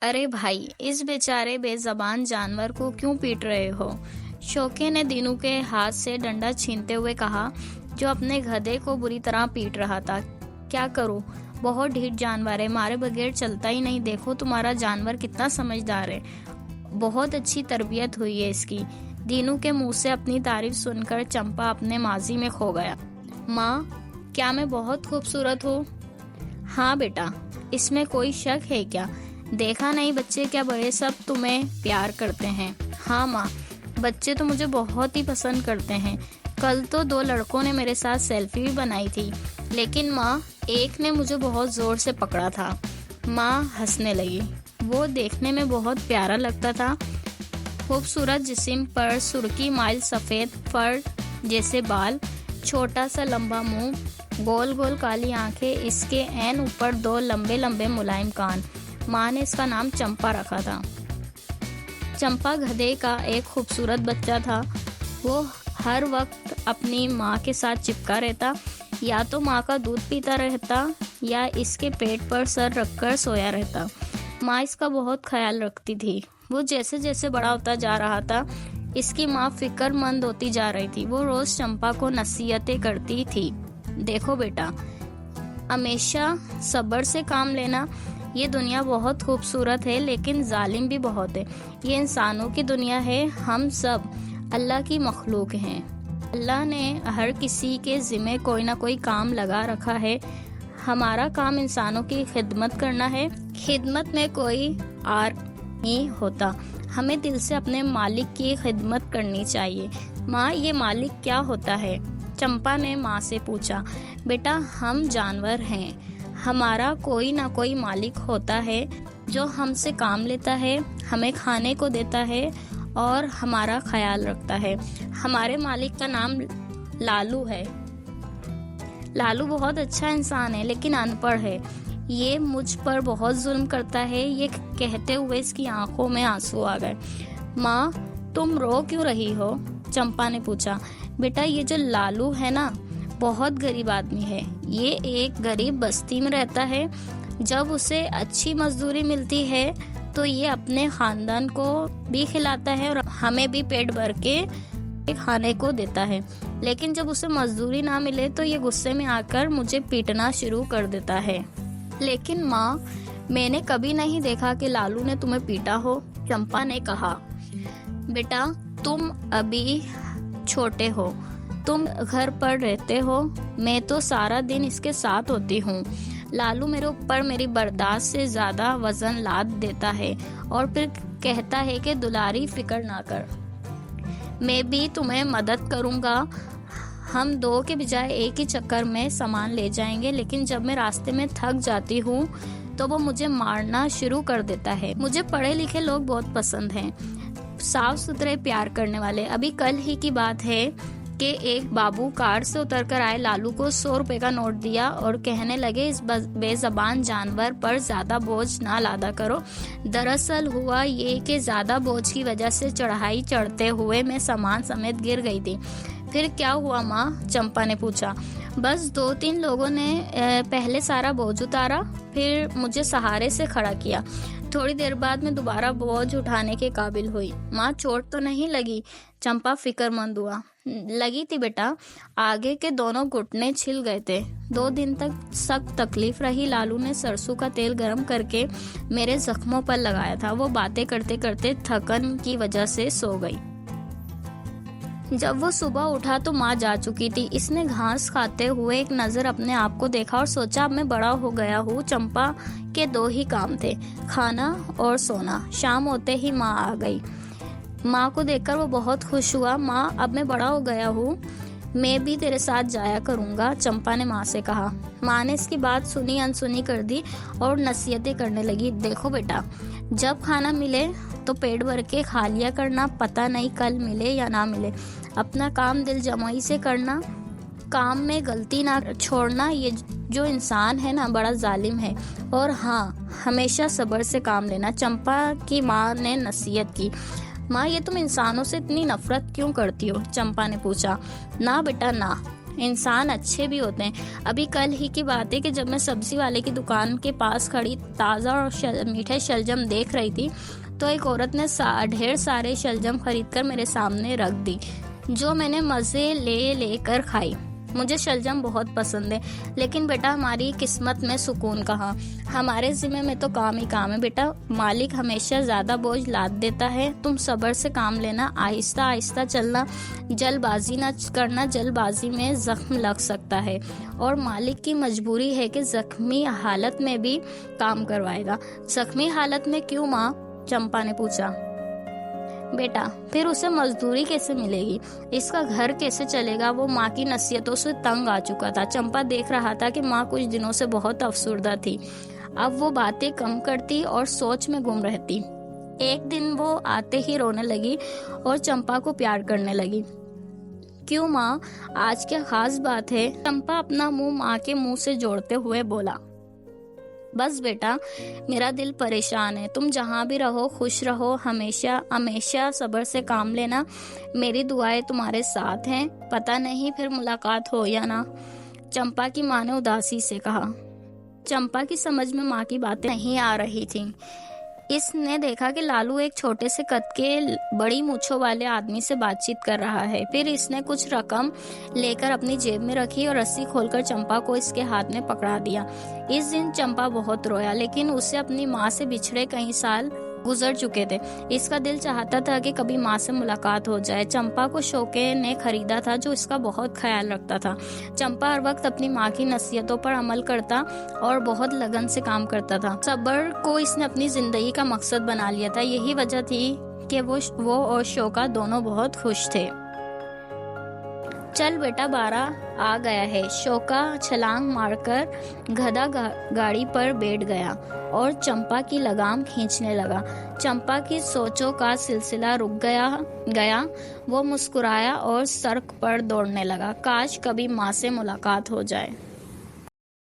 अरे भाई, इस बेचारे बेज़बान जानवर को क्यों पीट रहे हो? शोके ने दीनू के हाथ से डंडा छीनते हुए कहा, जो अपने गधे को बुरी तरह पीट रहा था। क्या करूं? बहुत ढीठ जानवर है, मारे बगैर चलता ही नहीं। देखो तुम्हारा जानवर कितना समझदार है। बहुत अच्छी तरबियत हुई है इसकी। दीनू के मुंह से अपनी तारीफ सुनकर चंपा अपने माजी में खो गया। माँ, क्या मैं बहुत खूबसूरत हूँ? हाँ बेटा, इसमें कोई शक है क्या? देखा नहीं बच्चे क्या बड़े सब तुम्हें प्यार करते हैं। हाँ माँ, बच्चे तो मुझे बहुत ही पसंद करते हैं। कल तो 2 लड़कों ने मेरे साथ सेल्फी भी बनाई थी, लेकिन माँ एक ने मुझे बहुत जोर से पकड़ा था। माँ हंसने लगी। वो देखने में बहुत प्यारा लगता था। खूबसूरत जिस्म पर सुर्खी माइल सफ़ेद फर जैसे बाल, छोटा सा लंबा मुंह, गोल गोल काली आंखें, इसके ऐन ऊपर 2 लंबे लंबे मुलायम कान। माँ ने इसका नाम चंपा रखा था। चंपा गधे का एक खूबसूरत बच्चा था। वो हर वक्त अपनी माँ के साथ चिपका रहता, या तो माँ का दूध पीता रहता या इसके पेट पर सर रखकर सोया रहता। माँ इसका बहुत ख्याल रखती थी। वो जैसे जैसे बड़ा होता जा रहा था, इसकी माँ फिक्रमंद होती जा रही थी। वो रोज चंपा को नसीहतें करती थी। देखो बेटा, हमेशा सब्र से काम लेना। ये दुनिया बहुत खूबसूरत है, लेकिन जालिम भी बहुत है। ये इंसानों की दुनिया है। हम सब अल्लाह की मखलूक हैं। अल्लाह ने हर किसी के ज़िम्मे कोई ना कोई काम लगा रखा है। हमारा काम इंसानों की खिदमत करना है। खिदमत में कोई आर नहीं होता। हमें दिल से अपने मालिक की खिदमत करनी चाहिए। माँ, ये मालिक क्या होता है? चंपा ने माँ से पूछा। बेटा, हम जानवर हैं। हमारा कोई ना कोई मालिक होता है जो हमसे काम लेता है, हमें खाने को देता है और हमारा ख्याल रखता है। हमारे मालिक का नाम लालू है। लालू बहुत अच्छा इंसान है, लेकिन अनपढ़ है। ये मुझ पर बहुत जुल्म करता है। ये कहते हुए इसकी आंखों में आंसू आ गए। माँ, तुम रो क्यों रही हो? चंपा ने पूछा। बेटा, ये जो लालू है ना, बहुत गरीब आदमी है। ये एक गरीब बस्ती में रहता है। जब उसे अच्छी मजदूरी मिलती है तो ये अपने खानदान को भी खिलाता है और हमें भी पेट भर के खाने को देता है। लेकिन जब उसे मजदूरी ना मिले तो ये गुस्से में आकर मुझे पीटना शुरू कर देता है। लेकिन माँ, मैंने कभी नहीं देखा कि लालू ने तुम्हें पीटा हो। चंपा ने कहा। बेटा, तुम अभी छोटे हो, तुम घर पर रहते हो। मैं तो सारा दिन इसके साथ होती हूँ। लालू मेरे ऊपर मेरी बर्दाश्त से ज्यादा वजन लाद देता है और फिर कहता है कि दुलारी फिक्र ना कर, मैं भी तुम्हें मदद करूँगा। हम 2 के बजाय एक ही चक्कर में सामान ले जाएंगे। लेकिन जब मैं रास्ते में थक जाती हूँ तो वो मुझे मारना शुरू कर देता है। मुझे पढ़े लिखे लोग बहुत पसंद हैं, साफ सुथरे प्यार करने वाले। अभी कल ही की बात है कि एक बाबू कार से उतरकर आए, लालू को 100 रुपए का नोट दिया और कहने लगे, इस बेजबान जानवर पर ज्यादा बोझ ना लादा करो। दरअसल हुआ ये कि ज्यादा बोझ की वजह से चढ़ाई चढ़ते हुए मैं सामान समेत गिर गई थी। फिर क्या हुआ माँ? चंपा ने पूछा। बस 2-3 लोगों ने पहले सारा बोझ उतारा, फिर मुझे सहारे से खड़ा किया। थोड़ी देर बाद मैं दोबारा बोझ उठाने के काबिल हुई। माँ, चोट तो नहीं लगी? चंपा फिक्रमंद हुआ। लगी थी बेटा, आगे के दोनों घुटने छिल गए थे। 2 दिन तक सख्त तकलीफ रही। लालू ने सरसों का तेल गरम करके मेरे जख्मों पर लगाया था। वो बातें करते करते थकन की वजह से सो गई। जब वो सुबह उठा तो माँ जा चुकी थी। इसने घास खाते हुए एक नजर अपने आप को देखा और सोचा, अब मैं बड़ा हो गया हूँ। चंपा के 2 ही काम थे, खाना और सोना। शाम होते ही माँ आ गई। माँ को देखकर वो बहुत खुश हुआ। माँ, अब मैं बड़ा हो गया हूँ, मैं भी तेरे साथ जाया करूँगा, चंपा ने माँ से कहा। माँ ने इसकी बात सुनी अनसुनी कर दी और नसीहतें करने लगी। देखो बेटा, जब खाना मिले तो पेट भर के खा लिया करना, पता नहीं कल मिले या ना मिले। अपना काम दिल जमाई से करना, काम में गलती ना छोड़ना। ये जो इंसान है ना, बड़ा जालिम है। और हाँ, हमेशा सब्र से काम लेना। चंपा की माँ ने नसीहत की। माँ, ये तुम इंसानों से इतनी नफरत क्यों करती हो? चंपा ने पूछा। ना बेटा ना, इंसान अच्छे भी होते हैं। अभी कल ही की बात है कि जब मैं सब्जी वाले की दुकान के पास खड़ी ताज़ा और मीठे शलजम देख रही थी, तो एक औरत ने ढेर सारे शलजम खरीदकर मेरे सामने रख दी, जो मैंने मज़े लेकर खाई। मुझे शलजम बहुत पसंद है, लेकिन बेटा हमारी किस्मत में सुकून कहाँ। हमारे ज़िम्मे में तो काम ही काम है बेटा। मालिक हमेशा ज़्यादा बोझ लाद देता है। तुम सब्र से काम लेना, आहिस्ता आहिस्ता चलना, जल्दबाजी ना करना, जल्दबाजी में जख्म लग सकता है। और मालिक की मजबूरी है कि जख्मी हालत में भी काम करवाएगा। जख्मी हालत में क्यों माँ? चंपा ने पूछा। बेटा फिर उसे मजदूरी कैसे मिलेगी, इसका घर कैसे चलेगा? वो माँ की नसीहतों से तंग आ चुका था। चंपा देख रहा था कि माँ कुछ दिनों से बहुत अफसुर्दा थी। अब वो बातें कम करती और सोच में गुम रहती। एक दिन वो आते ही रोने लगी और चंपा को प्यार करने लगी। क्यों माँ, आज क्या खास बात है? चंपा अपना मुंह माँ के मुंह से जोड़ते हुए बोला। बस बेटा, मेरा दिल परेशान है। तुम जहाँ भी रहो खुश रहो, हमेशा हमेशा सब्र से काम लेना। मेरी दुआएं तुम्हारे साथ हैं। पता नहीं फिर मुलाकात हो या ना। चंपा की माँ ने उदासी से कहा। चंपा की समझ में माँ की बातें नहीं आ रही थीं। इसने देखा कि लालू एक छोटे से कद के बड़ी मूंछों वाले आदमी से बातचीत कर रहा है। फिर इसने कुछ रकम लेकर अपनी जेब में रखी और रस्सी खोलकर चंपा को इसके हाथ में पकड़ा दिया। इस दिन चंपा बहुत रोया, लेकिन उसे अपनी माँ से बिछड़े कई साल गुजर चुके थे। इसका दिल चाहता था कि कभी माँ से मुलाकात हो जाए। चंपा को शोके ने खरीदा था, जो इसका बहुत ख्याल रखता था। चंपा हर वक्त अपनी माँ की नसीहतों पर अमल करता और बहुत लगन से काम करता था। सब्र को इसने अपनी जिंदगी का मकसद बना लिया था। यही वजह थी कि वो और शोका दोनों बहुत खुश थे। चल बेटा, 12 आ गया है। शोका छलांग मारकर गधा गाड़ी पर बैठ गया और चंपा की लगाम खींचने लगा। चंपा की सोचों का सिलसिला रुक गया। वो मुस्कुराया और सड़क पर दौड़ने लगा। काश कभी माँ से मुलाकात हो जाए।